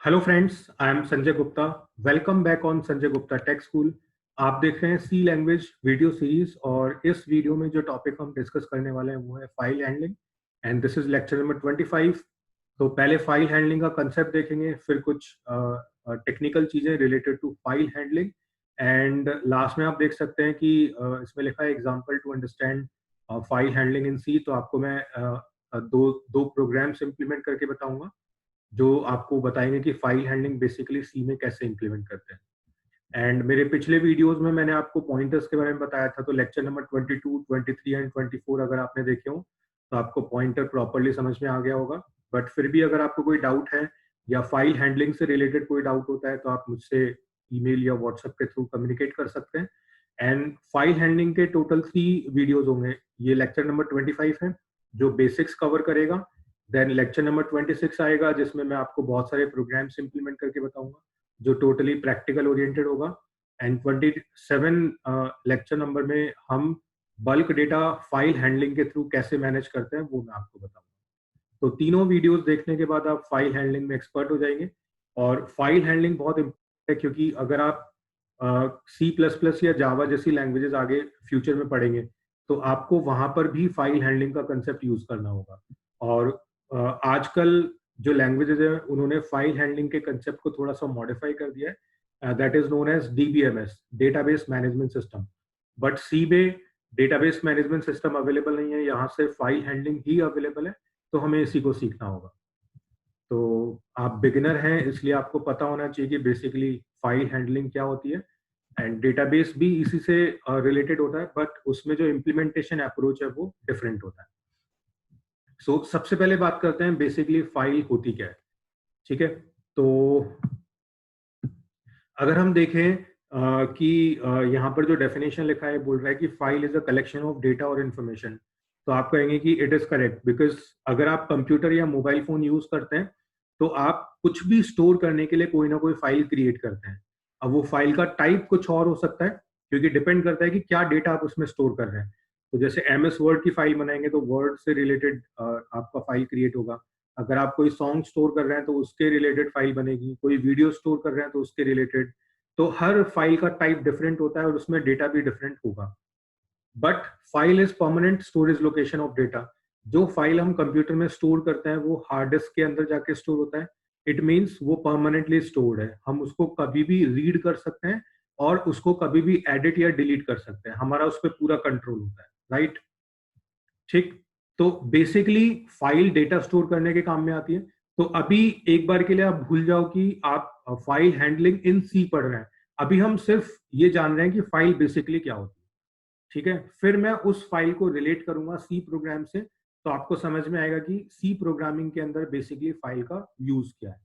Hello friends, I am Sanjay Gupta. Welcome back on Sanjay Gupta take school. आप देख रहे हैं सी लैंग्वेज वीडियो सीरीज और इस वीडियो में जो टॉपिक हम डिस्कस करने वाले हैं वो है file handling and this is lecture number 25। तो पहले फाइल हैंडलिंग का कंसेप्ट देखेंगे, फिर कुछ टेक्निकल चीजें related to file handling and last में आप देख सकते हैं कि इसमें लिखा है example to understand file handling in C. तो आपको मैं दो दो प्रोग्राम्स इंप्लीमेंट करके बताऊंगा जो आपको बताएंगे कि फाइल हैंडलिंग बेसिकली सी में कैसे इंप्लीमेंट करते हैं। एंड मेरे पिछले वीडियोस में मैंने आपको पॉइंटर्स के बारे में बताया था, तो लेक्चर नंबर 22, 23 एंड 24 अगर आपने देखे हो तो आपको पॉइंटर प्रॉपर्ली समझ में आ गया होगा। बट फिर भी अगर आपको कोई डाउट है या फाइल हैंडलिंग से रिलेटेड कोई डाउट होता है तो आप मुझसे ईमेल या व्हाट्सएप के थ्रू कम्युनिकेट कर सकते हैं। एंड फाइल हैंडलिंग के टोटल 3 वीडियोज होंगे। ये लेक्चर नंबर 25 है जो बेसिक्स कवर करेगा। देन लेक्चर नंबर 26 आएगा जिसमें मैं आपको बहुत सारे प्रोग्राम्स इंप्लीमेंट करके बताऊंगा जो टोटली प्रैक्टिकल ओरिएंटेड होगा। एंड 27 लेक्चर नंबर में हम बल्क डेटा फाइल हैंडलिंग के थ्रू कैसे मैनेज करते हैं वो मैं आपको बताऊंगा। तो तीनों वीडियोस देखने के बाद आप फाइल हैंडलिंग में एक्सपर्ट हो जाएंगे। और फाइल हैंडलिंग बहुत इंपॉर्टेंट है क्योंकि अगर आप सी प्लस प्लस या जावा जैसी लैंग्वेजेस आगे फ्यूचर में पढ़ेंगे तो आपको वहां पर भी फाइल हैंडलिंग का कंसेप्ट यूज करना होगा। और आजकल जो लैंग्वेजेस है उन्होंने फाइल हैंडलिंग के कंसेप्ट को थोड़ा सा मॉडिफाई कर दिया है। That is known as DBMS, database management system. But C में डेटाबेस मैनेजमेंट सिस्टम अवेलेबल नहीं है, यहाँ से फाइल हैंडलिंग ही अवेलेबल है। तो हमें इसी को सीखना होगा। तो आप बिगिनर हैं इसलिए आपको पता होना चाहिए कि बेसिकली फाइल हैंडलिंग क्या होती है। एंड डेटाबेस भी इसी से रिलेटेड होता है बट उसमें जो इम्प्लीमेंटेशन अप्रोच है वो डिफरेंट होता है। सो सबसे पहले बात करते हैं बेसिकली फाइल होती क्या है। ठीक है, तो अगर हम देखें कि यहाँ पर जो डेफिनेशन लिखा है बोल रहा है कि file is a collection of data और इन्फॉर्मेशन। तो आप कहेंगे कि इट इज करेक्ट बिकॉज अगर आप कंप्यूटर या मोबाइल फोन यूज करते हैं तो आप कुछ भी स्टोर करने के लिए कोई ना कोई फाइल क्रिएट करते हैं। अब वो फाइल का टाइप कुछ और हो सकता है क्योंकि डिपेंड करता है कि क्या डेटा आप उसमें स्टोर कर रहे हैं। तो जैसे एमएस वर्ड की फाइल बनाएंगे तो वर्ड से रिलेटेड आपका फाइल क्रिएट होगा। अगर आप कोई सॉन्ग स्टोर कर रहे हैं तो उसके रिलेटेड फाइल बनेगी, कोई वीडियो स्टोर कर रहे हैं तो उसके रिलेटेड। तो हर फाइल का टाइप डिफरेंट होता है और उसमें डेटा भी डिफरेंट होगा। But file is permanent storage location of data. जो फाइल हम कंप्यूटर में स्टोर करते हैं वो हार्ड डिस्क के अंदर जाके स्टोर होता है। इट मीन्स वो परमानेंटली स्टोर्ड है, हम उसको कभी भी रीड कर सकते हैं और उसको कभी भी एडिट या डिलीट कर सकते हैं, हमारा उस पर पूरा कंट्रोल होता है। राइट, ठीक। तो बेसिकली फाइल डेटा स्टोर करने के काम में आती है। तो अभी एक बार के लिए आप भूल जाओ कि आप फाइल हैंडलिंग इन सी पढ़ रहे हैं। अभी हम सिर्फ ये जान रहे हैं कि फाइल बेसिकली क्या होती है। ठीक है, फिर मैं उस फाइल को रिलेट करूंगा सी प्रोग्राम से तो आपको समझ में आएगा कि सी प्रोग्रामिंग के अंदर बेसिकली फाइल का यूज क्या है।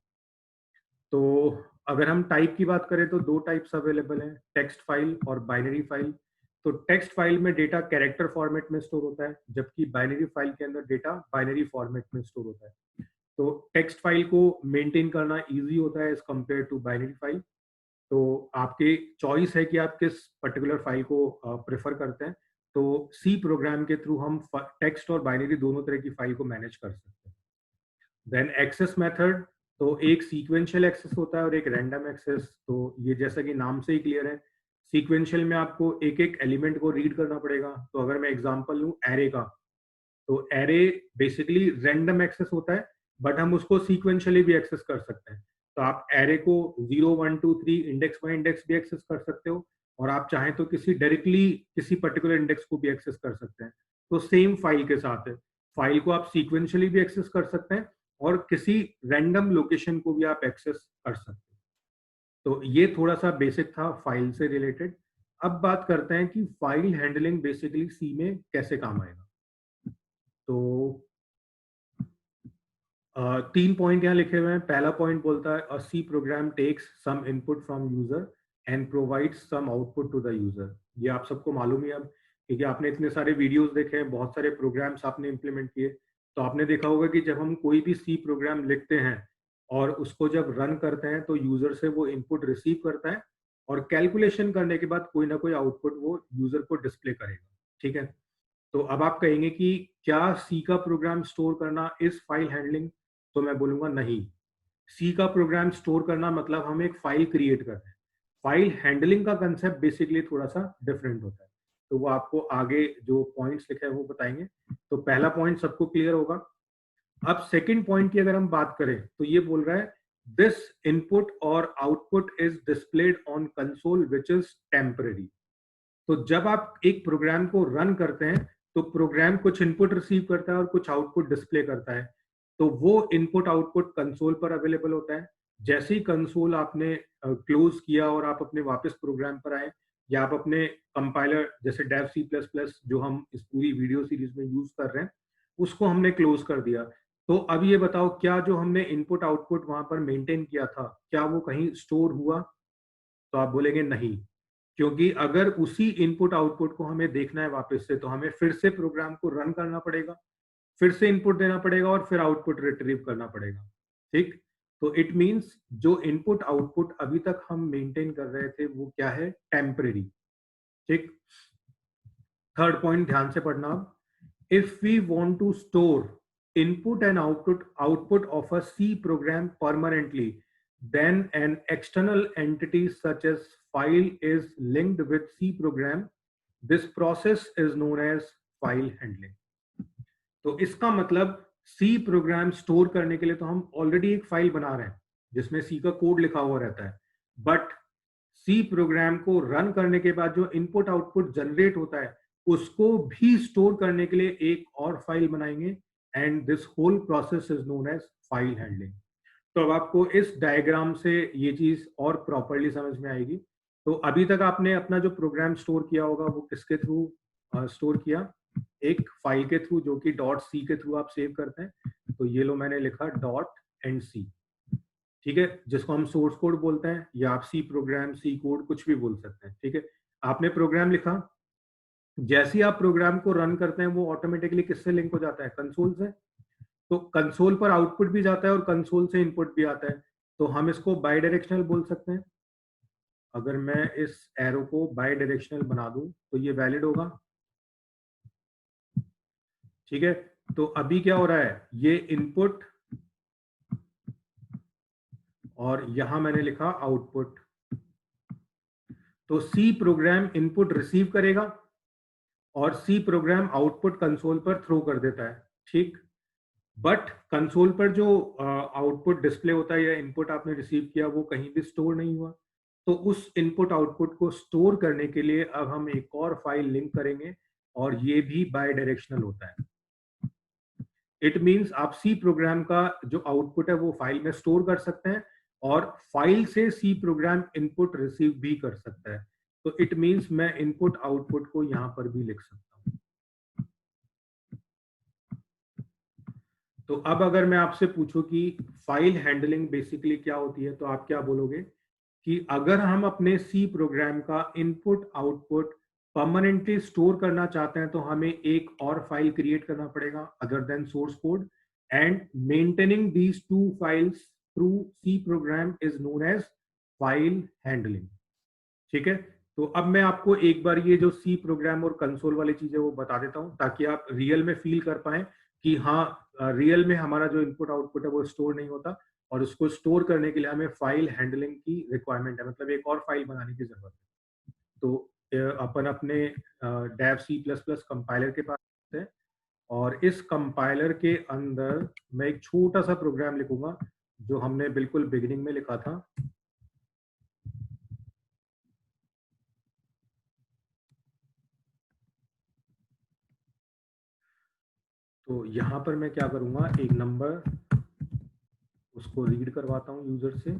तो अगर हम टाइप की बात करें तो दो टाइप्स अवेलेबल हैं, टेक्स्ट फाइल और बाइनरी फाइल। तो टेक्स्ट फाइल में डेटा कैरेक्टर फॉर्मेट में स्टोर होता है जबकि बाइनरी फाइल के अंदर डेटा बाइनरी फॉर्मेट में स्टोर होता है। तो टेक्स्ट फाइल को मेंटेन करना इजी होता है as compare to binary file. तो आपकी चॉइस है कि आप किस पर्टिकुलर फाइल को प्रेफर करते हैं। तो सी प्रोग्राम के थ्रू हम टेक्स्ट और बाइनरी दोनों तरह की फाइल को मैनेज कर सकते हैं। देन एक्सेस मेथड, तो एक सीक्वेंशियल एक्सेस होता है और एक रैंडम एक्सेस। तो ये जैसा कि नाम से ही क्लियर है, सीक्वेंशियल में आपको एक एक एलिमेंट को रीड करना पड़ेगा। तो अगर मैं एग्जांपल लूं एरे का, तो एरे बेसिकली रैंडम एक्सेस होता है बट हम उसको सीक्वेंशियली भी एक्सेस कर सकते हैं। तो आप एरे को 0 1 2 3 इंडेक्स बाय इंडेक्स भी एक्सेस कर सकते हो और आप चाहें तो किसी डायरेक्टली किसी पर्टिकुलर इंडेक्स को भी एक्सेस कर सकते हैं। तो सेम फाइल के साथ है, फाइल को आप सीक्वेंशियली भी एक्सेस कर सकते हैं और किसी रैंडम लोकेशन को भी आप एक्सेस कर सकते हैं। तो ये थोड़ा सा बेसिक था फाइल से रिलेटेड। अब बात करते हैं कि फाइल हैंडलिंग बेसिकली सी में कैसे काम आएगा। तो 3 पॉइंट यहाँ लिखे हुए हैं। पहला पॉइंट बोलता है a C program takes some input from user and provides some output to the user. ये आप सबको मालूम ही है अब, क्योंकि आपने इतने सारे वीडियोस देखे हैं, बहुत सारे प्रोग्राम्स आपने इंप्लीमेंट किए। तो आपने देखा होगा कि जब हम कोई भी सी प्रोग्राम लिखते हैं और उसको जब रन करते हैं तो यूजर से वो इनपुट रिसीव करता है और कैलकुलेशन करने के बाद कोई ना कोई आउटपुट वो यूजर को डिस्प्ले करेगा। ठीक है, तो अब आप कहेंगे कि क्या सी का प्रोग्राम स्टोर करना इज फाइल हैंडलिंग। तो मैं बोलूंगा नहीं, सी का प्रोग्राम स्टोर करना मतलब हम एक फाइल क्रिएट कर रहे हैं। फाइल हैंडलिंग का कंसेप्ट बेसिकली थोड़ा सा डिफरेंट होता है, तो वो आपको आगे जो पॉइंट्स लिखे हैं वो बताएंगे। तो पहला पॉइंट सबको क्लियर होगा। अब सेकंड पॉइंट की अगर हम बात करें तो ये बोल रहा है दिस इनपुट और output is displayed on console which is temporary. तो जब आप एक प्रोग्राम को रन करते हैं तो प्रोग्राम कुछ इनपुट रिसीव करता है और कुछ आउटपुट डिस्प्ले करता है। तो वो इनपुट आउटपुट कंसोल पर अवेलेबल होता है। जैसे ही कंसोल आपने क्लोज किया और आप अपने वापस प्रोग्राम पर आए, या आप अपने कंपाइलर जैसे डेव सी प्लस प्लस जो हम इस पूरी वीडियो सीरीज में यूज कर रहे हैं उसको हमने क्लोज कर दिया, तो अब ये बताओ क्या जो हमने इनपुट आउटपुट वहां पर मेंटेन किया था क्या वो कहीं स्टोर हुआ? तो आप बोलेंगे नहीं, क्योंकि अगर उसी इनपुट आउटपुट को हमें देखना है वापस से तो हमें फिर से प्रोग्राम को रन करना पड़ेगा, फिर से इनपुट देना पड़ेगा और फिर आउटपुट रिट्रीव करना पड़ेगा। ठीक, तो इट मींस जो इनपुट आउटपुट अभी तक हम मेंटेन कर रहे थे वो क्या है? टेम्परेरी। ठीक, थर्ड पॉइंट ध्यान से पढ़ना। अब if we want to store input and output of a C program permanently, then an external entity such as file is linked with C program. This process is known as file handling. तो इसका मतलब C program store करने के लिए तो हम already एक file बना रहे हैं जिसमें सी का कोड लिखा हुआ रहता है, बट सी प्रोग्राम को रन करने के बाद जो इनपुट आउटपुट जनरेट होता है उसको भी स्टोर करने के लिए एक और फाइल बनाएंगे, and this whole process is known as file handling. तो अब आपको इस डायग्राम से ये चीज और प्रॉपरली समझ में आएगी। तो अभी तक आपने अपना जो प्रोग्राम स्टोर किया होगा वो किसके थ्रू स्टोर किया? एक फाइल के थ्रू, जो कि डॉट सी के थ्रू आप सेव करते हैं। तो ये लो मैंने लिखा डॉट एंड सी, ठीक है, जिसको हम सोर्स कोड बोलते हैं, या आप सी प्रोग्राम सी कोड कुछ भी बोल सकते हैं। ठीक है, आपने प्रोग्राम लिखा, जैसे ही आप प्रोग्राम को रन करते हैं वो ऑटोमेटिकली किससे लिंक हो जाता है? कंसोल से। तो कंसोल पर आउटपुट भी जाता है और कंसोल से इनपुट भी आता है, तो हम इसको बाई डायरेक्शनल बोल सकते हैं। अगर मैं इस एरो को बाई डायरेक्शनल बना दूं तो ये वैलिड होगा। ठीक है, तो अभी क्या हो रहा है? ये इनपुट और यहां मैंने लिखा आउटपुट। तो सी प्रोग्राम इनपुट रिसीव करेगा और सी प्रोग्राम आउटपुट कंसोल पर थ्रो कर देता है। ठीक, बट कंसोल पर जो आउटपुट डिस्प्ले होता है या इनपुट आपने रिसीव किया वो कहीं भी स्टोर नहीं हुआ। तो उस इनपुट आउटपुट को स्टोर करने के लिए अब हम एक और फाइल लिंक करेंगे, और ये भी बाय डायरेक्शनल होता है। इट मींस आप सी प्रोग्राम का जो आउटपुट है वो फाइल में स्टोर कर सकते हैं, और फाइल से सी प्रोग्राम इनपुट रिसीव भी कर सकता है। तो इट मींस मैं इनपुट आउटपुट को यहां पर भी लिख सकता हूं। तो अब अगर मैं आपसे पूछूं कि फाइल हैंडलिंग बेसिकली क्या होती है, तो आप क्या बोलोगे? कि अगर हम अपने सी प्रोग्राम का इनपुट आउटपुट परमानेंटली स्टोर करना चाहते हैं तो हमें एक और फाइल क्रिएट करना पड़ेगा other than source code, and maintaining these two files through C program is known as file handling. ठीक है, तो अब मैं आपको एक बार ये जो सी प्रोग्राम और कंसोल वाली चीजें वो बता देता हूं ताकि आप रियल में फील कर पाए कि हाँ, रियल में हमारा जो इनपुट आउटपुट है वो स्टोर नहीं होता, और उसको स्टोर करने के लिए हमें फाइल हैंडलिंग की रिक्वायरमेंट है, मतलब एक और फाइल बनाने की जरूरत है। तो अपन अपने Dev C plus plus compiler के पास है, और इस कंपाइलर के अंदर मैं एक छोटा सा प्रोग्राम लिखूंगा जो हमने बिल्कुल बिगिनिंग में लिखा था। तो यहाँ पर मैं क्या करूंगा, एक नंबर उसको रीड करवाता हूँ यूजर से,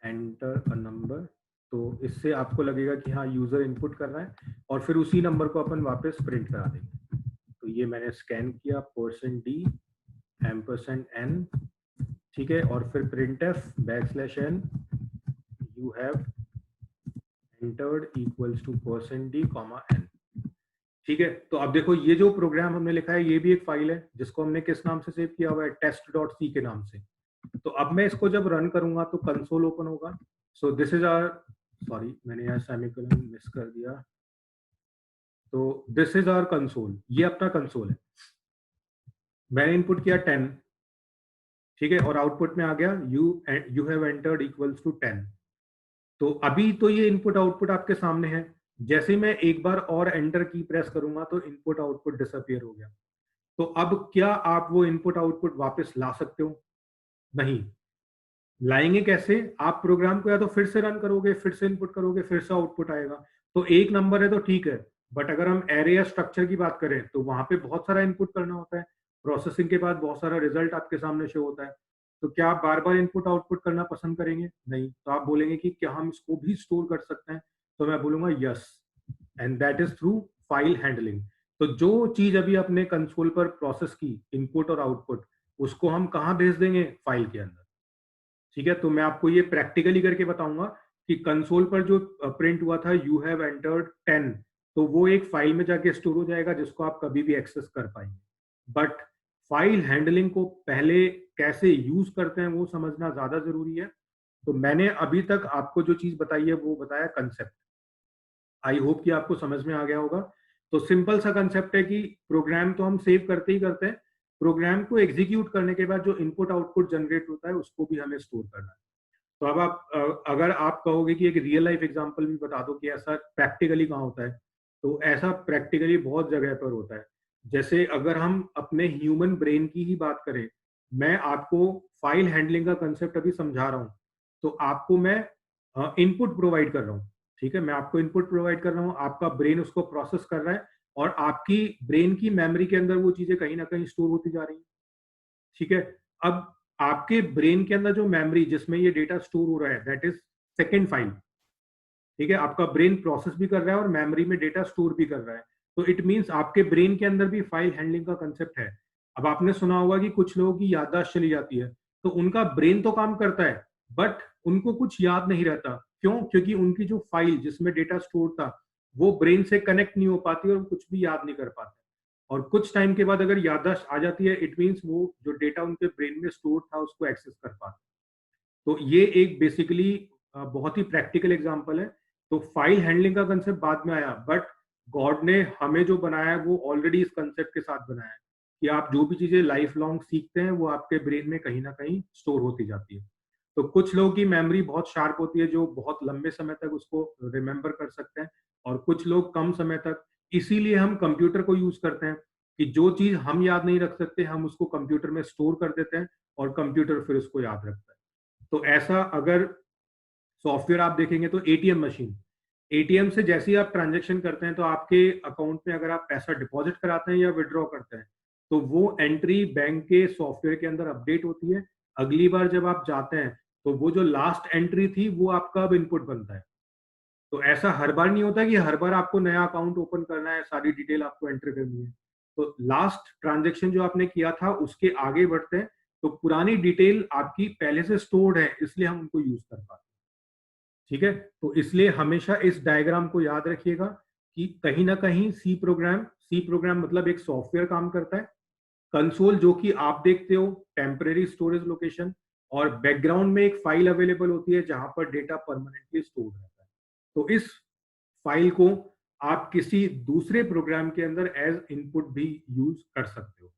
एंटर अ नंबर। तो इससे आपको लगेगा कि हाँ यूजर इनपुट कर रहा है, और फिर उसी नंबर को अपन वापस प्रिंट करा देंगे। तो ये मैंने स्कैन किया, %d %n, ठीक है, और फिर printf \n you have entered equals to %d, n। ठीक है, तो अब देखो ये जो प्रोग्राम हमने लिखा है ये भी एक फाइल है जिसको हमने किस नाम से सेव किया हुआ है? test.c के नाम से। तो अब मैं इसको जब रन करूंगा तो कंसोल ओपन होगा। So this is our, sorry मैंने यहाँ सेमीकोलन मिस कर दिया। तो दिस इज आवर कंसोल, ये अपना कंसोल है। मैंने इनपुट किया 10, ठीक है, और आउटपुट में आ गया you have entered equals to 10। तो अभी तो ये इनपुट आउटपुट आपके सामने है, जैसे मैं एक बार और एंटर की प्रेस करूंगा तो इनपुट आउटपुट डिसअपियर हो गया। तो अब क्या आप वो इनपुट आउटपुट वापस ला सकते हो? नहीं। लाएंगे कैसे? आप प्रोग्राम को या तो फिर से रन करोगे, फिर से इनपुट करोगे, फिर से आउटपुट आएगा। तो एक नंबर है तो ठीक है, बट अगर हम एरे या स्ट्रक्चर की बात करें तो वहां पे बहुत सारा इनपुट करना होता है, प्रोसेसिंग के बाद बहुत सारा रिजल्ट आपके सामने शो होता है। तो क्या आप बार बार इनपुट आउटपुट करना पसंद करेंगे? नहीं। तो आप बोलेंगे कि क्या हम इसको भी स्टोर कर सकते हैं? तो मैं बोलूंगा yes, and that is through file handling. तो जो चीज अभी अपने कंसोल पर प्रोसेस की, इनपुट और आउटपुट, उसको हम कहाँ भेज देंगे? फाइल के अंदर। ठीक है, तो मैं आपको ये प्रैक्टिकली करके बताऊंगा कि कंसोल पर जो प्रिंट हुआ था यू हैव एंटर्ड 10, तो वो एक फाइल में जाके स्टोर हो जाएगा जिसको आप कभी भी एक्सेस कर पाएंगे। बट फाइल हैंडलिंग को पहले कैसे यूज करते हैं वो समझना ज्यादा जरूरी है। तो मैंने अभी तक आपको जो चीज बताई है वो बताया कंसेप्ट। आई होप कि आपको समझ में आ गया होगा। तो सिंपल सा कंसेप्ट है कि प्रोग्राम तो हम सेव करते ही करते हैं, प्रोग्राम को एग्जीक्यूट करने के बाद जो इनपुट आउटपुट जनरेट होता है उसको भी हमें स्टोर करना है। तो अब आप अगर आप कहोगे कि एक रियल लाइफ एग्जांपल भी बता दो कि ऐसा प्रैक्टिकली कहाँ होता है, तो ऐसा प्रैक्टिकली बहुत जगह पर होता है। जैसे अगर हम अपने ह्यूमन ब्रेन की ही बात करें, मैं आपको फाइल हैंडलिंग का कंसेप्ट अभी समझा रहा हूँ, तो आपको मैं इनपुट प्रोवाइड कर रहा हूँ। ठीक है, मैं आपको इनपुट प्रोवाइड कर रहा हूँ, आपका ब्रेन उसको प्रोसेस कर रहा है, और आपकी ब्रेन की मेमोरी के अंदर वो चीजें कहीं ना कहीं स्टोर होती जा रही हैं। ठीक है, अब आपके ब्रेन के अंदर जो मेमोरी जिसमें ये डेटा स्टोर हो रहा है दैट इज सेकेंड फाइल। ठीक है, आपका ब्रेन प्रोसेस भी कर रहा है और मेमोरी में डेटा स्टोर भी कर रहा है। तो इट मींस आपके ब्रेन के अंदर भी फाइल हैंडलिंग का कंसेप्ट है। अब आपने सुना होगा कि कुछ लोगों की याददाश्त चली जाती है, तो उनका ब्रेन तो काम करता है बट उनको कुछ याद नहीं रहता। क्यों? क्योंकि उनकी जो फाइल जिसमें डेटा स्टोर था वो ब्रेन से कनेक्ट नहीं हो पाती और कुछ भी याद नहीं कर पाते। और कुछ टाइम के बाद अगर याददाश्त आ जाती है, इट मीन्स वो जो डेटा उनके ब्रेन में स्टोर था उसको एक्सेस कर पाते। तो ये एक बेसिकली बहुत ही प्रैक्टिकल एग्जांपल है। तो फाइल हैंडलिंग का कंसेप्ट बाद में आया, बट गॉड ने हमें जो बनाया है वो ऑलरेडी इस कंसेप्ट के साथ बनाया है कि आप जो भी चीजें लाइफ लॉन्ग सीखते हैं वो आपके ब्रेन में कहीं ना कहीं स्टोर होती जाती है। तो कुछ लोगों की मेमोरी बहुत शार्प होती है जो बहुत लंबे समय तक उसको रिमेम्बर कर सकते हैं, और कुछ लोग कम समय तक। इसीलिए हम कंप्यूटर को यूज करते हैं कि जो चीज हम याद नहीं रख सकते हम उसको कंप्यूटर में स्टोर कर देते हैं और कंप्यूटर फिर उसको याद रखता है। तो ऐसा अगर सॉफ्टवेयर आप देखेंगे तो एटीएम मशीन, एटीएम से जैसे ही आप ट्रांजेक्शन करते हैं तो आपके अकाउंट में अगर आप पैसा डिपॉजिट कराते हैं या विड्रॉ करते हैं तो वो एंट्री बैंक के सॉफ्टवेयर के अंदर अपडेट होती है। अगली बार जब आप जाते हैं तो वो जो लास्ट एंट्री थी वो आपका अब इनपुट बनता है। तो ऐसा हर बार नहीं होता कि हर बार आपको नया अकाउंट ओपन करना है, सारी डिटेल आपको एंटर करनी है। तो लास्ट ट्रांजेक्शन जो आपने किया था उसके आगे बढ़ते हैं तो पुरानी डिटेल आपकी पहले से स्टोर्ड है, इसलिए हम उनको यूज कर पाते हैं। ठीक है, तो इसलिए हमेशा इस डायग्राम को याद रखिएगा कि कहीं ना कहीं सी प्रोग्राम मतलब एक सॉफ्टवेयर काम करता है, कंसोल जो कि आप देखते हो टेम्परेरी स्टोरेज लोकेशन, और बैकग्राउंड में एक फाइल अवेलेबल होती है जहां पर डेटा परमानेंटली स्टोर रहता है। तो इस फाइल को आप किसी दूसरे प्रोग्राम के अंदर एज इनपुट भी यूज कर सकते हो।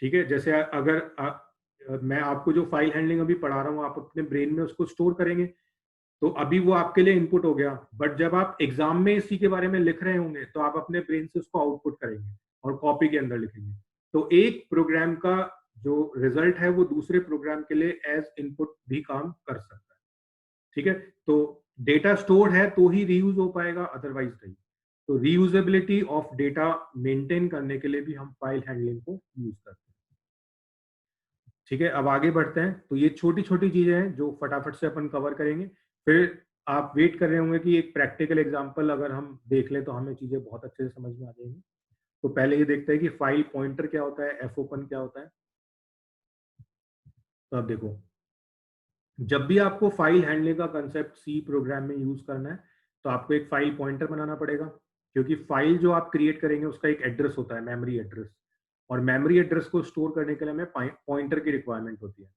ठीक है, जैसे अगर मैं आपको जो फाइल हैंडलिंग अभी पढ़ा रहा हूँ आप अपने ब्रेन में उसको स्टोर करेंगे तो अभी वो आपके लिए इनपुट हो गया, बट जब आप एग्जाम में इसी के बारे में लिख रहे होंगे तो आप अपने ब्रेन से उसको आउटपुट करेंगे और कॉपी के अंदर लिखेंगे। तो एक प्रोग्राम का जो रिजल्ट है वो दूसरे प्रोग्राम के लिए एज इनपुट भी काम कर सकता है। ठीक है, तो डेटा स्टोर्ड है तो ही रीयूज हो पाएगा, अदरवाइज नहीं। तो रीयूजेबिलिटी ऑफ डेटा मेंटेन करने के लिए भी हम फाइल हैंडलिंग को यूज करते हैं। ठीक है, अब आगे बढ़ते हैं। तो ये छोटी छोटी चीजें हैं जो फटाफट से अपन कवर करेंगे, फिर आप वेट कर रहे होंगे कि एक प्रैक्टिकल एग्जांपल अगर हम देख लें तो हमें चीजें बहुत अच्छे से समझ में आ जाएंगी। तो पहले ये देखते हैं कि फाइल पॉइंटर क्या होता है, एफ ओपन क्या होता है। तो अब देखो, जब भी आपको फाइल हैंडलिंग का कंसेप्ट सी प्रोग्राम में यूज करना है तो आपको एक फाइल पॉइंटर बनाना पड़ेगा, क्योंकि फाइल जो आप क्रिएट करेंगे उसका एक एड्रेस होता है, मेमोरी एड्रेस, और मेमोरी एड्रेस को स्टोर करने के लिए हमें पॉइंटर की रिक्वायरमेंट होती है।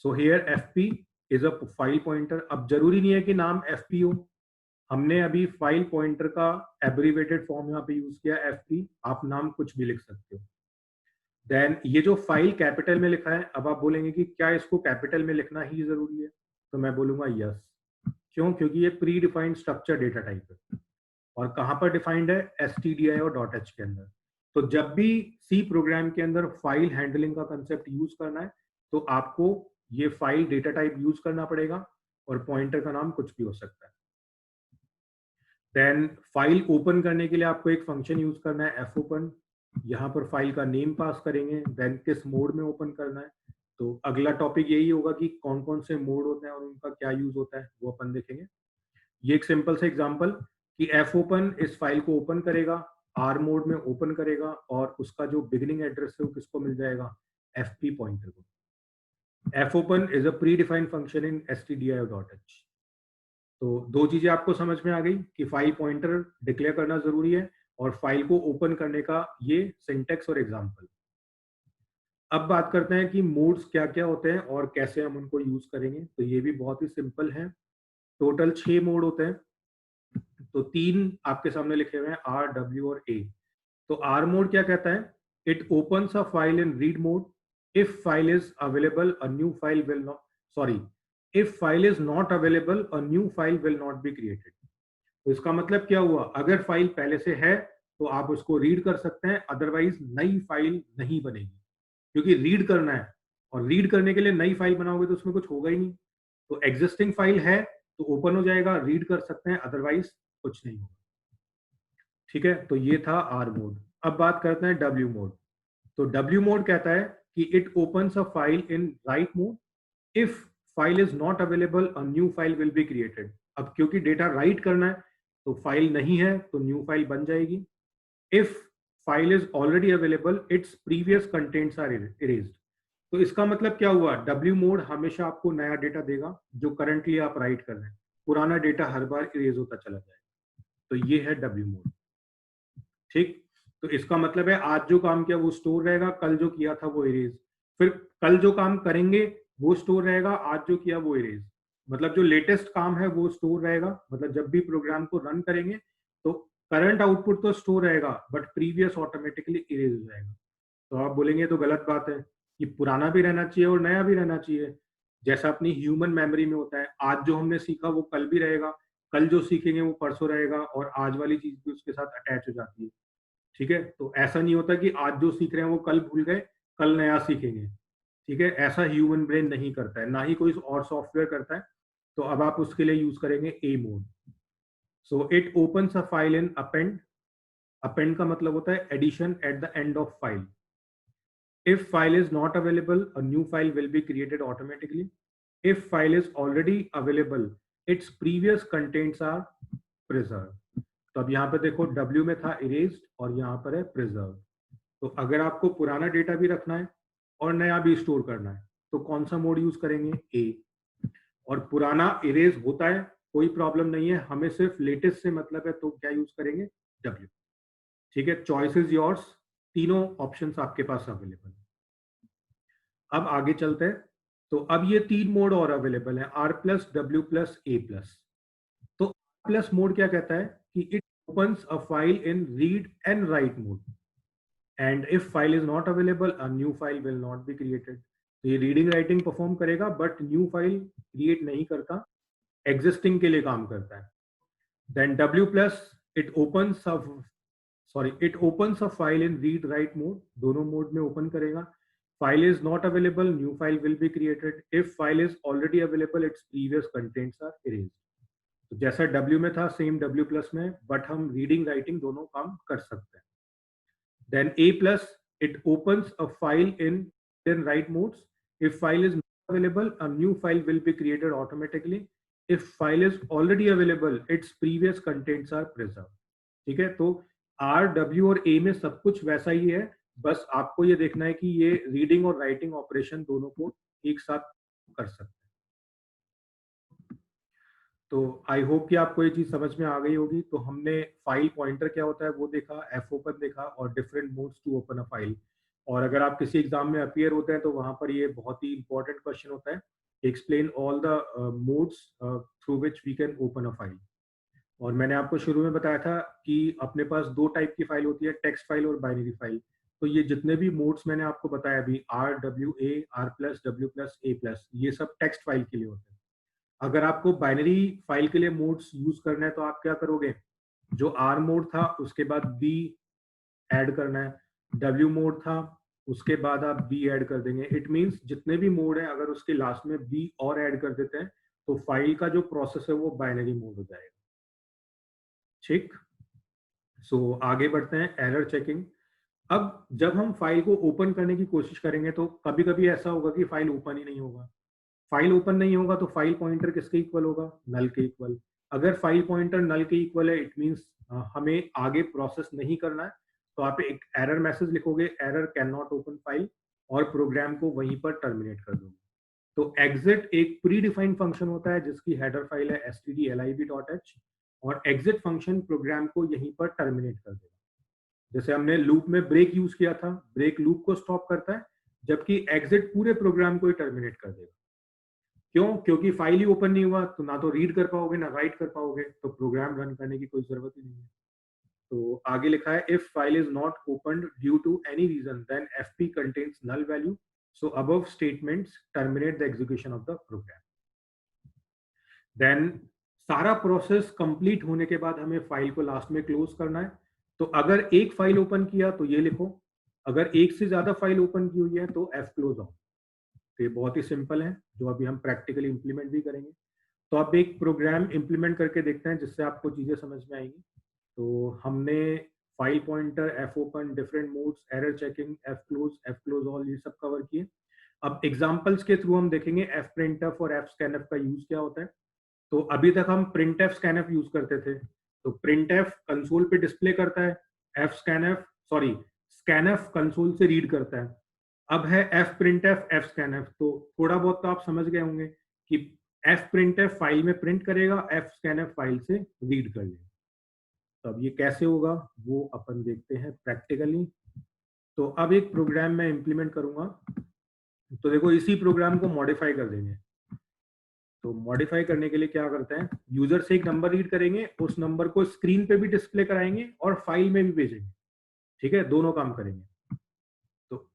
So here FP is a file pointer. अब जरूरी नहीं है कि नाम एफपी हो, हमने अभी फाइल पॉइंटर का एब्रीवेटेड फॉर्म यहाँ पे यूज किया एफपी, आप नाम कुछ भी लिख सकते हो। देन ये जो फाइल कैपिटल में लिखा है, अब आप बोलेंगे कि क्या इसको कैपिटल में लिखना ही जरूरी है? तो मैं बोलूंगा यस। क्यों? क्योंकि ये pre defined structure data type है। और कहाँ पर डिफाइंड है? stdio और डॉट एच के अंदर। तो जब भी सी प्रोग्राम के अंदर फाइल हैंडलिंग का कंसेप्ट यूज करना है, तो आपको ये फाइल डेटा टाइप यूज करना पड़ेगा, और पॉइंटर का नाम कुछ भी हो सकता है। देन फाइल ओपन करने के लिए आपको एक फंक्शन यूज करना है एफ ओपन। यहाँ पर फाइल का नेम पास करेंगे, देन किस मोड में ओपन करना है। तो अगला टॉपिक यही होगा कि कौन कौन से मोड होते हैं और उनका क्या यूज होता है, वो अपन देखेंगे। ये एक सिंपल सा एग्जांपल कि एफ ओपन इस फाइल को ओपन करेगा, आर मोड में ओपन करेगा, और उसका जो बिगिनिंग एड्रेस है वो किसको मिल जाएगा? एफपी पॉइंटर को। F open is a pre defined function in stdio.h। तो दो चीजें आपको समझ में आ गई कि फाइल पॉइंटर डिक्लेयर करना जरूरी है, और फाइल को ओपन करने का ये सिंटेक्स और एग्जांपल। अब बात करते हैं कि मोड्स क्या क्या होते हैं और कैसे हम उनको यूज करेंगे। तो ये भी बहुत ही सिंपल है। टोटल 6 मोड होते हैं। तो 3 आपके सामने लिखे हुए हैं, आर, डब्ल्यू और ए। तो आर मोड क्या कहता है? It opens a file in read mode if file is available a new file will not, sorry, if file is not available a new file will not be created. तो इसका मतलब क्या हुआ? अगर file पहले से है तो आप उसको रीड कर सकते हैं, अदरवाइज नई फाइल नहीं बनेगी। क्योंकि रीड करना है, और रीड करने के लिए नई फाइल बनाओगे तो उसमें कुछ होगा ही नहीं। तो एग्जिस्टिंग फाइल है तो ओपन हो जाएगा, रीड कर सकते हैं, अदरवाइज कुछ नहीं होगा। ठीक है, तो ये था आर मोड। अब बात करते हैं डब्ल्यू मोड। तो डब्ल्यू मोड कहता है कि it opens a file in right mode if file is not available a new file will be created. अब क्योंकि डेटा राइट करना है तो फाइल नहीं है तो न्यू फाइल बन जाएगी। If file is already available its previous contents are erased. तो इसका मतलब क्या हुआ? डब्ल्यू मोड हमेशा आपको नया डेटा देगा जो करंटली आप राइट कर रहे हैं, पुराना डेटा हर बार इरेज होता चला जाएगा। तो ये है डब्ल्यू मोड। ठीक। तो इसका मतलब है आज जो काम किया वो स्टोर रहेगा, कल जो किया था वो इरेज। फिर कल जो काम करेंगे वो स्टोर रहेगा, आज जो किया वो इरेज। मतलब जो लेटेस्ट काम है वो स्टोर रहेगा, मतलब जब भी प्रोग्राम को रन करेंगे तो करंट आउटपुट तो स्टोर रहेगा, बट प्रीवियस ऑटोमेटिकली इरेज हो जाएगा। तो आप बोलेंगे तो गलत बात है कि पुराना भी रहना चाहिए और नया भी रहना चाहिए। जैसा अपनी ह्यूमन मेमोरी में होता है, आज जो हमने सीखा वो कल भी रहेगा, कल जो सीखेंगे वो परसों रहेगा, और आज वाली चीज भी उसके साथ अटैच हो जाती है। ठीक है, तो ऐसा नहीं होता कि आज जो सीख रहे हैं वो कल भूल गए, कल नया सीखेंगे। ठीक है, ऐसा ह्यूमन ब्रेन नहीं करता है, ना ही कोई और सॉफ्टवेयर करता है। तो अब आप उसके लिए यूज करेंगे A mode. So it opens a file in append. Append का मतलब होता है addition at the end of file. If file is not available, a new file will be created automatically. If file is already available, its previous contents are preserved. तो अब यहाँ पे देखो W में था erased और यहाँ पर है preserved। तो अगर आपको पुराना डेटा भी रखना है और नया भी स्टोर करना है तो कौन सा मोड यूज करेंगे? A। और पुराना इरेज होता है, कोई प्रॉब्लम नहीं है, हमें सिर्फ लेटेस्ट से मतलब है, तो क्या यूज करेंगे? W। ठीक है, चॉइस इज योर्स। तीनों ऑप्शंस आपके पास अवेलेबल है। अब आगे चलते हैं। तो अब ये 3 मोड और अवेलेबल है, R plus, W plus, A plus. तो आर प्लस मोड क्या कहता है कि it opens a file in read and write mode, and if file is not available a new file will not be created. तो ये reading writing perform करेगा but new file create नहीं करता, existing के लिए काम करता है। Then W plus, it opens it opens a file in read right mode, दोनों मोड में ओपन करेगा। File is not available, new file will be created. If file is already available its previous contents are erased. तो जैसा W में था same W plus में, but हम reading writing दोनों काम कर सकते हैं। Then A plus, it opens a file in write modes. If file is not available a new file will be created automatically. If file is already available its previous contents are preserve. ठीक है, तो are, W और ए में सब कुछ वैसा ही है, बस आपको ये देखना है कि ये रीडिंग और राइटिंग ऑपरेशन दोनों को एक साथ कर सकते हैं। तो आई होप कि आपको ये चीज समझ में आ गई होगी। तो हमने फाइल पॉइंटर क्या होता है वो देखा, एफ ओपन देखा, और different modes to open a file. और अगर आप किसी एग्जाम में अपीयर होते हैं तो वहां पर ये बहुत ही इंपॉर्टेंट क्वेश्चन होता है, explain all the modes through which we can open a file. और मैंने आपको शुरू में बताया था कि अपने पास दो टाइप की फाइल होती है, टेक्स्ट फाइल और बाइनरी फाइल। तो ये जितने भी मोड्स मैंने आपको बताया अभी, RWA, R+, W+, A+, ये सब टेक्स्ट फाइल के लिए होते हैं। अगर आपको बाइनरी फाइल के लिए मोड्स यूज करना है तो आप क्या करोगे, जो R मोड था उसके बाद B ऐड करना है, W मोड था उसके बाद आप B ऐड कर देंगे। इट मींस जितने भी मोड है अगर उसके लास्ट में B और ऐड कर देते हैं तो फाइल का जो प्रोसेस है वो बाइनरी मोड हो जाएगा। ठीक, सो आगे बढ़ते हैं, एरर चेकिंग। अब जब हम फाइल को ओपन करने की कोशिश करेंगे तो कभी कभी ऐसा होगा कि फाइल ओपन ही नहीं होगा। फाइल ओपन नहीं होगा तो फाइल पॉइंटर किसके इक्वल होगा, नल के इक्वल। अगर फाइल पॉइंटर नल के इक्वल है, इट मींस हमें आगे प्रोसेस नहीं करना है, तो आप एक एरर मैसेज लिखोगे, error can not open file, और प्रोग्राम को वहीं पर टर्मिनेट कर दोगे। तो एग्जिट एक प्री डिफाइंड फंक्शन होता है जिसकी हेडर फाइल है stdlib.h, और एग्जिट फंक्शन प्रोग्राम को यहीं पर टर्मिनेट कर देगा। जैसे हमने लूप में ब्रेक यूज किया था, ब्रेक लूप को स्टॉप करता है, जबकि एग्जिट पूरे प्रोग्राम को ही टर्मिनेट कर देगा। क्यों? क्योंकि फाइल ही ओपन नहीं हुआ तो ना तो रीड कर पाओगे ना राइट कर पाओगे, तो प्रोग्राम रन करने की कोई जरूरत ही नहीं है। तो आगे लिखा है, if file is not opened due to any reason then fp contains null value, so above statements terminate the execution of the program. Then सारा प्रोसेस कंप्लीट होने के बाद हमें फाइल को लास्ट में क्लोज करना है। तो अगर एक फाइल ओपन किया तो ये लिखो, अगर एक से ज्यादा फाइल ओपन की हुई है तो f क्लोज ऑन। तो ये बहुत ही सिंपल है, जो अभी हम प्रैक्टिकली इंप्लीमेंट भी करेंगे। तो आप एक प्रोग्राम इंप्लीमेंट करके देखते हैं जिससे आपको चीजें समझ में आएंगी। तो हमने file pointer, F open, different modes, error checking, F close all, ये सब कवर किए। अब एग्जांपल्स के थ्रू हम देखेंगे एफ प्रिंटफ और एफ स्कैनफ का यूज क्या होता है। तो अभी तक हम प्रिंट एफ स्कैनफ यूज करते थे, तो प्रिंट एफ कंसोल पे डिस्प्ले करता है, F scanf sorry scanf console से रीड करता है। अब है एफ प्रिंट एफ स्कैनफ, तो थोड़ा बहुत तो आप समझ गए होंगे कि एफ प्रिंट एफ फाइल में प्रिंट करेगा, एफ स्कैनफ फाइल से रीड कर लेगा। तो अब ये कैसे होगा वो अपन देखते हैं प्रैक्टिकली। तो अब एक प्रोग्राम मैं इंप्लीमेंट करूंगा, तो देखो इसी प्रोग्राम को मॉडिफाई कर देंगे। तो मॉडिफाई करने के लिए क्या करते हैं, यूजर से एक नंबर रीड करेंगे, उस नंबर को स्क्रीन पे भी डिस्प्ले कराएंगे और फाइल में भी भेजेंगे। ठीक है, दोनों काम करेंगे। तो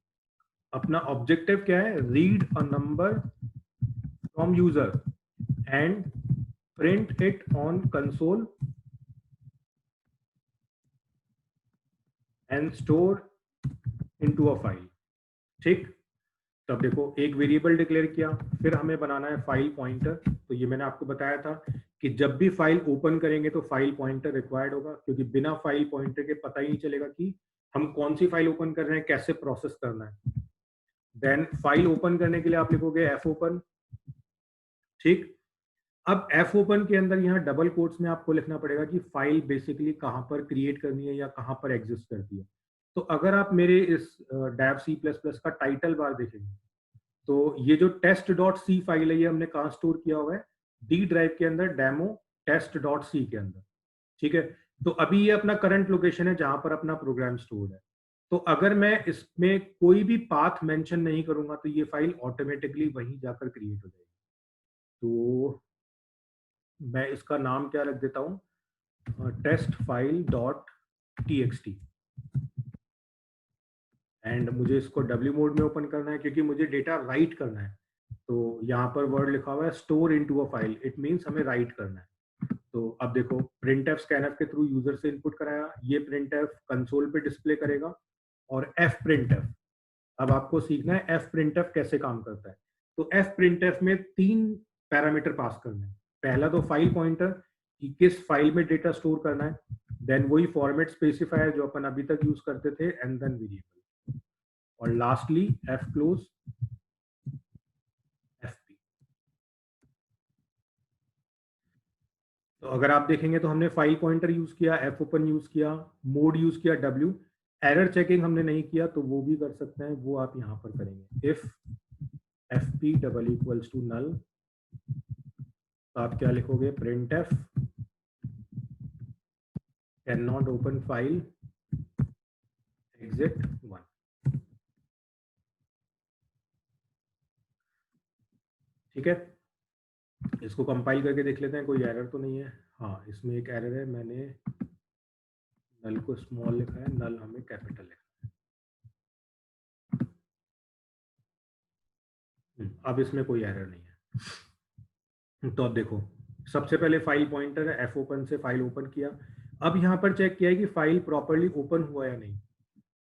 अपना ऑब्जेक्टिव क्या है, read a number from user and print it on console and store into a file. ठीक, तब देखो एक वेरिएबल डिक्लेयर किया, फिर हमें बनाना है फाइल पॉइंटर। तो ये मैंने आपको बताया था कि जब भी फाइल ओपन करेंगे तो फाइल पॉइंटर रिक्वायर्ड होगा, क्योंकि बिना फाइल पॉइंटर के पता ही नहीं चलेगा कि हम कौन सी फाइल ओपन कर रहे हैं, कैसे प्रोसेस करना है। देन फाइल ओपन करने के लिए आप लिखोगे एफ ओपन। ठीक, अब एफ ओपन के अंदर यहाँ डबल कोट्स में आपको लिखना पड़ेगा कि फाइल बेसिकली कहाँ पर क्रिएट करनी है या कहाँ पर एग्जिस्ट करती है। तो अगर आप मेरे इस डैव C++ का टाइटल बार देखेंगे तो ये जो test.c फाइल है ये हमने कहाँ स्टोर किया हुआ है, डी ड्राइव के अंदर, डेमो test.c के अंदर। ठीक है, तो अभी ये अपना करंट लोकेशन है जहां पर अपना प्रोग्राम स्टोर है। तो अगर मैं इसमें कोई भी पाथ मेंशन नहीं करूंगा तो ये फाइल ऑटोमेटिकली वहीं जाकर क्रिएट हो जाएगी। तो मैं इसका नाम क्या रख देता हूँ, test file dot txt, and मुझे इसको W मोड में ओपन करना है क्योंकि मुझे डेटा राइट करना है। तो यहाँ पर वर्ड लिखा हुआ है store into a file, it means हमें राइट करना है। तो अब देखो प्रिंट एफ स्कैनफ के थ्रू यूजर से इनपुट कराया, ये प्रिंट एफ कंसोल पे डिस्प्ले करेगा, और एफ प्रिंट एफ, अब आपको सीखना है एफ प्रिंट एफ कैसे काम करता है। तो एफ प्रिंट एफ में 3 पैरामीटर पास करना है। पहला तो फाइल पॉइंटर कि किस फाइल में डेटा स्टोर करना है, देन वही फॉर्मेट स्पेसिफायर जो अपन अभी तक यूज करते थे, एंड देन वेरिएबल, और लास्टली एफ क्लोज एफपी। तो अगर आप देखेंगे तो हमने फाइल पॉइंटर यूज किया, एफ ओपन यूज किया, मोड यूज किया W, एरर चेकिंग हमने नहीं किया तो वो भी कर सकते हैं, वो आप यहां पर करेंगे। If fp double equals to null, तो आप क्या लिखोगे, printf can not open file exit 1। ठीक है, इसको कंपाइल करके देख लेते हैं कोई एरर तो नहीं है। हाँ, इसमें एक एरर है, मैंने नल को स्मॉल लिखा है, नल हमें कैपिटल लिखा है। अब इसमें कोई एरर नहीं है। तो अब देखो, सबसे पहले फाइल पॉइंटर है, एफ ओपन से फाइल ओपन किया। अब यहाँ पर चेक किया है कि फाइल प्रॉपरली ओपन हुआ या नहीं।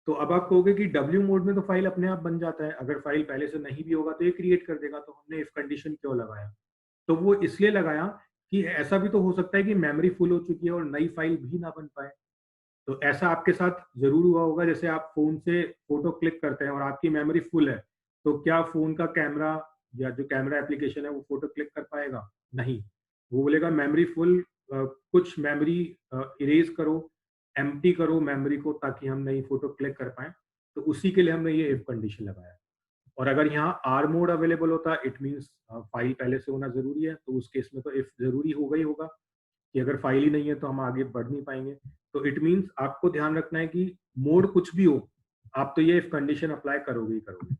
तो अब आप कहोगे कि डब्ल्यू मोड में तो फाइल अपने आप बन जाता है, अगर फाइल पहले से नहीं भी होगा तो ये क्रिएट कर देगा, तो हमने इफ कंडीशन क्यों लगाया? तो वो इसलिए लगाया कि ऐसा भी तो हो सकता है कि मेमोरी फुल हो चुकी है और नई फाइल भी ना बन पाए। तो ऐसा आपके साथ जरूर हुआ होगा, जैसे आप फोन से फोटो क्लिक करते हैं और आपकी मेमोरी फुल है, तो क्या फोन का कैमरा या जो कैमरा एप्लीकेशन है वो फोटो क्लिक कर पाएगा? नहीं, वो बोलेगा मेमोरी फुल, कुछ मेमोरी इरेज करो, एम्प्टी करो मेमोरी को, ताकि हम नई फोटो क्लिक कर पाए। तो उसी के लिए हमने ये इफ कंडीशन लगाया। और अगर यहाँ आर मोड अवेलेबल होता, इट मीन्स फाइल पहले से होना जरूरी है, तो उस केस में तो इफ जरूरी होगा ही होगा कि अगर फाइल ही नहीं है तो हम आगे बढ़ नहीं पाएंगे। तो इट मीन्स आपको ध्यान रखना है कि मोड कुछ भी हो, आप तो ये इफ कंडीशन अप्लाई करोगे ही करोगे।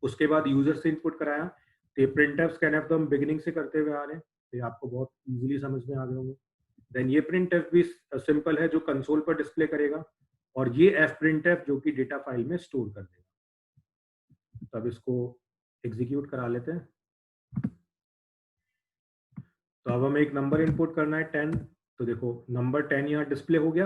उसके बाद यूजर से इनपुट कराया, तो ये प्रिंट एफ स्कैन एफ तो हम बिगिनिंग से करते हुए आ रहे हैं, तो ये आपको बहुत इजीली समझ में आ गए होंगे। देन ये प्रिंट एफ भी सिंपल है, जो कंसोल पर डिस्प्ले करेगा, और ये एफ प्रिंट एफ जो कि डेटा फाइल में स्टोर कर देगा। तो अब इसको एग्जीक्यूट करा लेते हैं। तो अब हमें एक नंबर इनपुट करना है 10। तो देखो नंबर 10 यहाँ डिस्प्ले हो गया।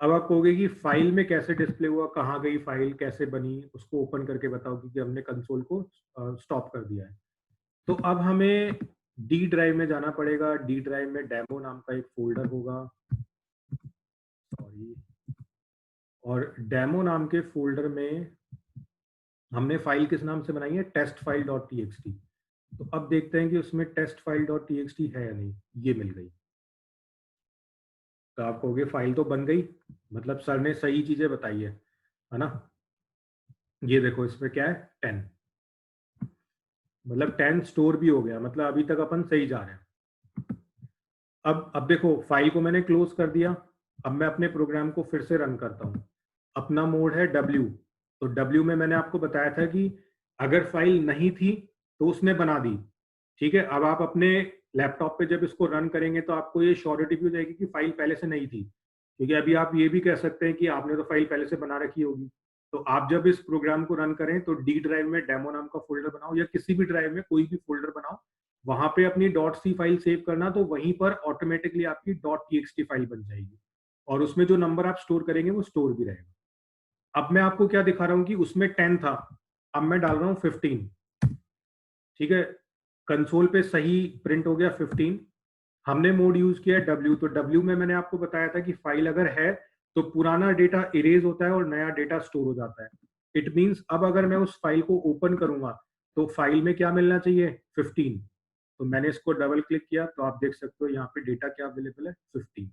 अब आप कहोगे कि फाइल में कैसे डिस्प्ले हुआ, कहाँ गई फाइल, कैसे बनी, उसको ओपन करके बताओ, क्योंकि हमने कंसोल को स्टॉप कर दिया है। तो अब हमें डी ड्राइव में जाना पड़ेगा। डी ड्राइव में डेमो नाम का एक फोल्डर होगा, सॉरी, और डेमो नाम के फोल्डर में हमने फाइल किस नाम से बनाई है, test file dot T X T. तो अब देखते हैं कि उसमें test file dot T X T है या नहीं। ये मिल गई। तो आप कहोगे फाइल तो बन गई, मतलब सर ने सही चीजें बताई है ना। ये देखो इसमें क्या है, 10, मतलब 10 स्टोर भी हो गया, मतलब अभी तक अपन सही जा रहे हैं। अब देखो फाइल को मैंने क्लोज कर दिया। अब मैं अपने प्रोग्राम को फिर से रन करता हूँ। अपना मोड है डब्ल्यू। तो डब्ल्यू में मैंने आपको बताया था कि अगर फाइल नहीं थी तो उसने बना दी। ठीक है, अब आप अपने लैपटॉप पे जब इसको रन करेंगे तो आपको ये श्योरिटी भी हो जाएगी कि फाइल पहले से नहीं थी, क्योंकि अभी आप ये भी कह सकते हैं कि आपने तो फाइल पहले से बना रखी होगी। तो आप जब इस प्रोग्राम को रन करें तो डी ड्राइव में डेमो नाम का फोल्डर बनाओ, या किसी भी ड्राइव में कोई भी फोल्डर बनाओ, वहां पे अपनी डॉट सी फाइल सेव करना, तो वहीं पर ऑटोमेटिकली आपकी dot T X T file बन जाएगी, और उसमें जो नंबर आप स्टोर करेंगे वो स्टोर भी रहेगा। अब मैं आपको क्या दिखा रहा हूँ कि उसमें 10 था, अब मैं डाल रहा हूँ 15। ठीक है, कंसोल पे सही प्रिंट हो गया 15। हमने मोड यूज किया डब्ल्यू। तो डब्ल्यू में मैंने आपको बताया था कि फाइल अगर है तो पुराना डेटा इरेज होता है और नया डेटा स्टोर हो जाता है। इट मींस अब अगर मैं उस फाइल को ओपन करूंगा तो फाइल में क्या मिलना चाहिए, 15। तो मैंने इसको डबल क्लिक किया तो आप देख सकते हो यहाँ पे डेटा क्या अवेलेबल है, 15।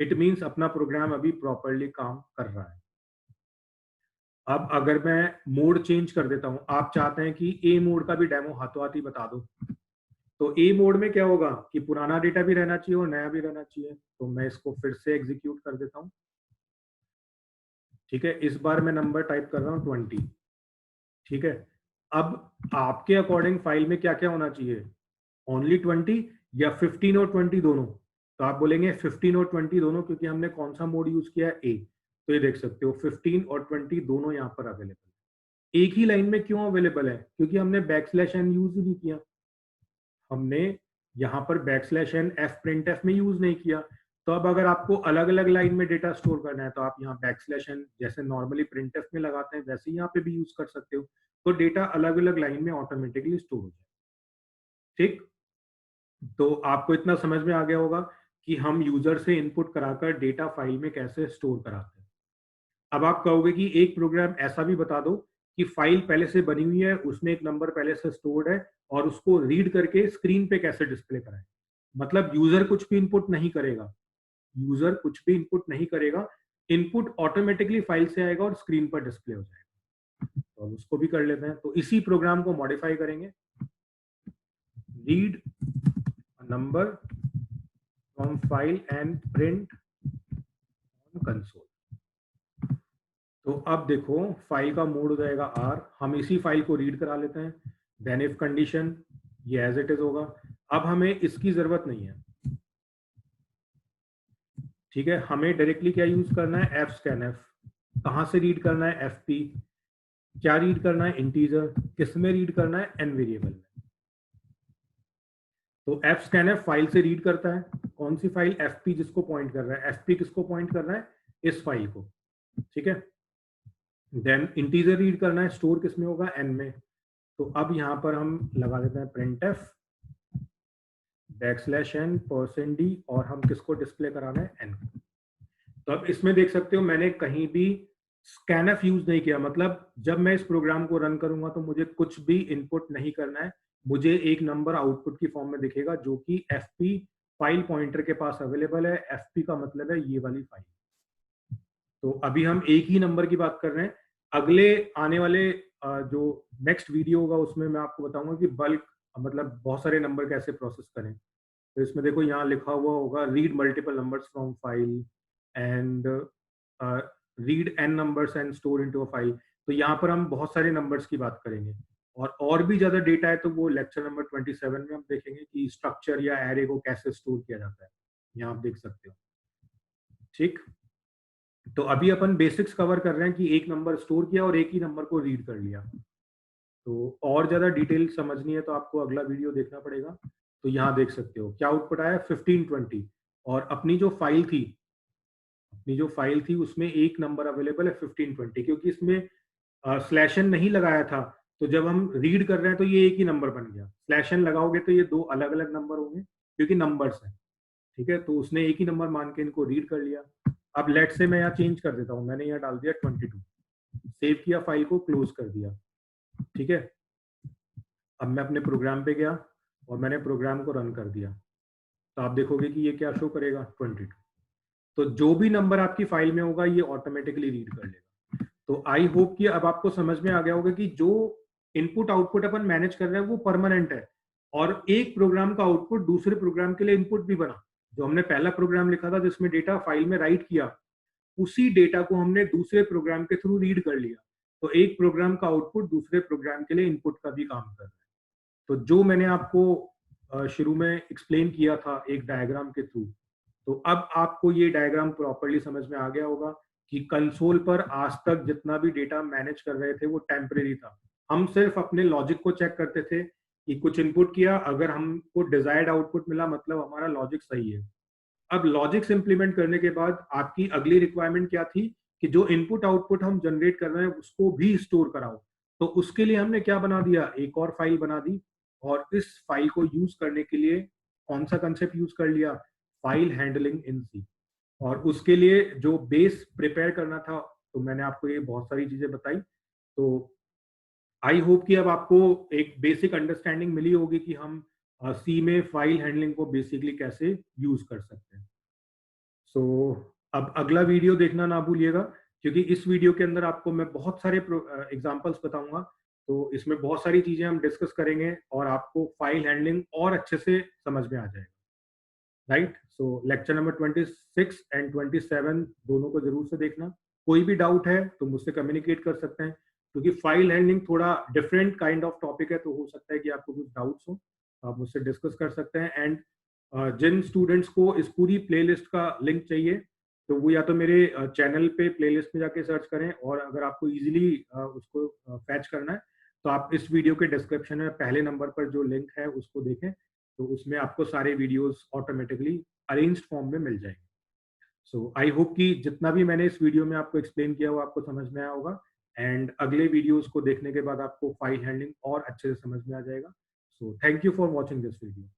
इट मींस अपना प्रोग्राम अभी प्रॉपरली काम कर रहा है। अब अगर मैं मोड चेंज कर देता हूं, आप चाहते हैं कि ए मोड का भी डेमो हाथों हाथ ही बता दो, तो ए मोड में क्या होगा कि पुराना डेटा भी रहना चाहिए और नया भी रहना चाहिए। तो मैं इसको फिर से एग्जीक्यूट कर देता हूं। ठीक है, इस बार मैं नंबर टाइप कर रहा हूं 20। ठीक है, अब आपके अकॉर्डिंग फाइल में क्या क्या होना चाहिए, ओनली 20 या 15 और 20 दोनों? तो आप बोलेंगे 15 और 20 दोनों, क्योंकि हमने कौन सा मोड यूज किया है, ए। तो ये देख सकते हो 15 और 20 दोनों यहाँ पर अवेलेबल है। एक ही लाइन में क्यों अवेलेबल है, क्योंकि हमने बैकस्लैश एन यूज ही नहीं किया। हमने यहाँ पर backslash N fprintf में यूज नहीं किया। तो अब अगर आपको अलग अलग लाइन में डेटा स्टोर करना है तो आप यहाँ बैकस्लैश एन जैसे नॉर्मली प्रिंट एफ में लगाते हैं वैसे ही यहाँ पे भी यूज कर सकते हो। तो डेटा अलग अलग लाइन में ऑटोमेटिकली स्टोर हो जाए। ठीक, तो आपको इतना समझ में आ गया होगा कि हम यूजर से इनपुट कराकर डेटा फाइल में कैसे स्टोर कराते हैं। अब आप कहोगे कि एक प्रोग्राम ऐसा भी बता दो कि फाइल पहले से बनी हुई है, उसमें एक नंबर पहले से स्टोर्ड है, और उसको रीड करके स्क्रीन पे कैसे डिस्प्ले कराए। मतलब यूजर कुछ भी इनपुट नहीं करेगा, यूजर कुछ भी इनपुट नहीं करेगा, इनपुट ऑटोमेटिकली फाइल से आएगा और स्क्रीन पर डिस्प्ले हो जाएगा। तो अब उसको भी कर लेते हैं। तो इसी प्रोग्राम को मॉडिफाई करेंगे, read number from file and print on console. तो अब देखो फाइल का मोड हो जाएगा आर, हम इसी फाइल को रीड करा लेते हैं। देन इफ कंडीशन, ये एज इट इज होगा। अब हमें इसकी जरूरत नहीं है। ठीक है, हमें डायरेक्टली क्या यूज करना है, एफ स्कैन एफ। कहां से रीड करना है, एफ पी। क्या रीड करना है, इंटीजर, किस में रीड करना है, एन वेरिएबल में। तो एफ स्कैनफ फाइल से रीड करता है, कौन सी फाइल, एफ पी जिसको पॉइंट कर रहा है, एफ पी किसको पॉइंट कर रहा है, इस फाइल को, ठीक है। देन इंटीजर रीड करना है, स्टोर किस में होगा, एन में। तो अब यहां पर हम लगा देते हैं print F backslash n %d और हम किसको डिस्प्ले कराना है, n। तो अब इसमें देख सकते हो मैंने कहीं भी स्कैनफ यूज नहीं किया, मतलब जब मैं इस प्रोग्राम को रन करूंगा तो मुझे कुछ भी इनपुट नहीं करना है, मुझे एक नंबर आउटपुट की फॉर्म में दिखेगा जो कि fp फाइल पॉइंटर के पास अवेलेबल है। fp का मतलब है ये वाली फाइल। तो अभी हम एक ही नंबर की बात कर रहे हैं। अगले आने वाले जो नेक्स्ट वीडियो होगा उसमें मैं आपको बताऊंगा कि बल्क मतलब बहुत सारे नंबर कैसे प्रोसेस करें। तो इसमें देखो यहाँ लिखा हुआ होगा read multiple numbers from file and read N numbers and store into a file. तो यहाँ पर हम बहुत सारे नंबर्स की बात करेंगे और भी ज्यादा डेटा है तो वो लेक्चर नंबर 27 में हम देखेंगे कि स्ट्रक्चर या एरे को कैसे स्टोर किया जाता है। यहाँ आप देख सकते हो, ठीक। तो अभी अपन बेसिक्स कवर कर रहे हैं कि एक नंबर स्टोर किया और एक ही नंबर को रीड कर लिया। तो और ज्यादा डिटेल समझनी है तो आपको अगला वीडियो देखना पड़ेगा। तो यहाँ देख सकते हो क्या आउटपुट आया 1520 और अपनी जो फाइल थी उसमें एक नंबर अवेलेबल है 1520 क्योंकि इसमें स्लैश एन नहीं लगाया था। तो जब हम रीड कर रहे हैं तो ये एक ही नंबर बन गया, स्लैश एन लगाओगे तो ये दो अलग अलग नंबर होंगे क्योंकि नंबर्स है, ठीक है। तो उसने एक ही नंबर मान के इनको रीड कर लिया। अब लेट से मैं यहाँ चेंज कर देता हूँ, मैंने यहाँ डाल दिया 22, सेव किया, फाइल को क्लोज कर दिया, ठीक है। अब मैं अपने प्रोग्राम पे गया और मैंने प्रोग्राम को रन कर दिया तो आप देखोगे कि ये क्या शो करेगा 22। तो जो भी नंबर आपकी फाइल में होगा ये ऑटोमेटिकली रीड कर लेगा। तो आई होप कि अब आपको समझ में आ गया होगा कि जो इनपुट आउटपुट अपन मैनेज कर रहे हैं वो परमानेंट है और एक प्रोग्राम का आउटपुट दूसरे प्रोग्राम के लिए इनपुट भी बना। जो हमने पहला प्रोग्राम लिखा था जिसमें डेटा फाइल में राइट किया, उसी डेटा को हमने दूसरे प्रोग्राम के थ्रू रीड कर लिया। तो एक प्रोग्राम का आउटपुट दूसरे प्रोग्राम के लिए इनपुट का भी काम कर रहा है। तो जो मैंने आपको शुरू में एक्सप्लेन किया था एक डायग्राम के थ्रू, तो अब आपको ये डायग्राम प्रॉपरली समझ में आ गया होगा कि कंसोल पर आज तक जितना भी डेटा मैनेज कर रहे थे वो टेम्परेरी था। हम सिर्फ अपने लॉजिक को चेक करते थे कि कुछ इनपुट किया, अगर हमको डिजायर्ड आउटपुट मिला मतलब हमारा लॉजिक सही है। अब लॉजिक्स इंप्लीमेंट करने के बाद आपकी अगली रिक्वायरमेंट क्या थी कि जो इनपुट आउटपुट हम जनरेट कर रहे हैं उसको भी स्टोर कराओ। तो उसके लिए हमने क्या बना दिया, एक और फाइल बना दी और इस फाइल को यूज करने के लिए कौन सा कंसेप्ट यूज कर लिया, फाइल हैंडलिंग इन सी। और उसके लिए जो बेस प्रिपेयर करना था तो मैंने आपको ये बहुत सारी चीजें बताई। तो आई होप कि अब आपको एक बेसिक अंडरस्टैंडिंग मिली होगी कि हम सी में फाइल हैंडलिंग को बेसिकली कैसे यूज कर सकते हैं। सो अब अगला वीडियो देखना ना भूलिएगा क्योंकि इस वीडियो के अंदर आपको मैं बहुत सारे एग्जांपल्स बताऊंगा। तो इसमें बहुत सारी चीजें हम डिस्कस करेंगे और आपको फाइल हैंडलिंग और अच्छे से समझ में आ जाएगा, right. So lecture number 26 and 27 दोनों को जरूर से देखना। कोई भी डाउट है तो मुझसे कम्युनिकेट कर सकते हैं क्योंकि फाइल हैंडलिंग थोड़ा डिफरेंट काइंड ऑफ टॉपिक है, तो हो सकता है कि आपको कुछ डाउट्स हो, आप मुझसे डिस्कस कर सकते हैं। एंड जिन स्टूडेंट्स को इस पूरी प्लेलिस्ट का लिंक चाहिए तो वो या तो मेरे चैनल पे प्लेलिस्ट में जाके सर्च करें, और अगर आपको इजीली उसको फैच करना है तो आप इस वीडियो के डिस्क्रिप्शन में पहले नंबर पर जो लिंक है उसको देखें। तो उसमें आपको सारे वीडियोस ऑटोमेटिकली अरेंज्ड फॉर्म में मिल जाएंगे। सो आई होप कि जितना भी मैंने इस वीडियो में आपको एक्सप्लेन किया वो आपको समझ में आया होगा एंड अगले वीडियोस को देखने के बाद आपको फाइल हैंडलिंग और अच्छे से समझ में आ जाएगा। So thank you for watching this video.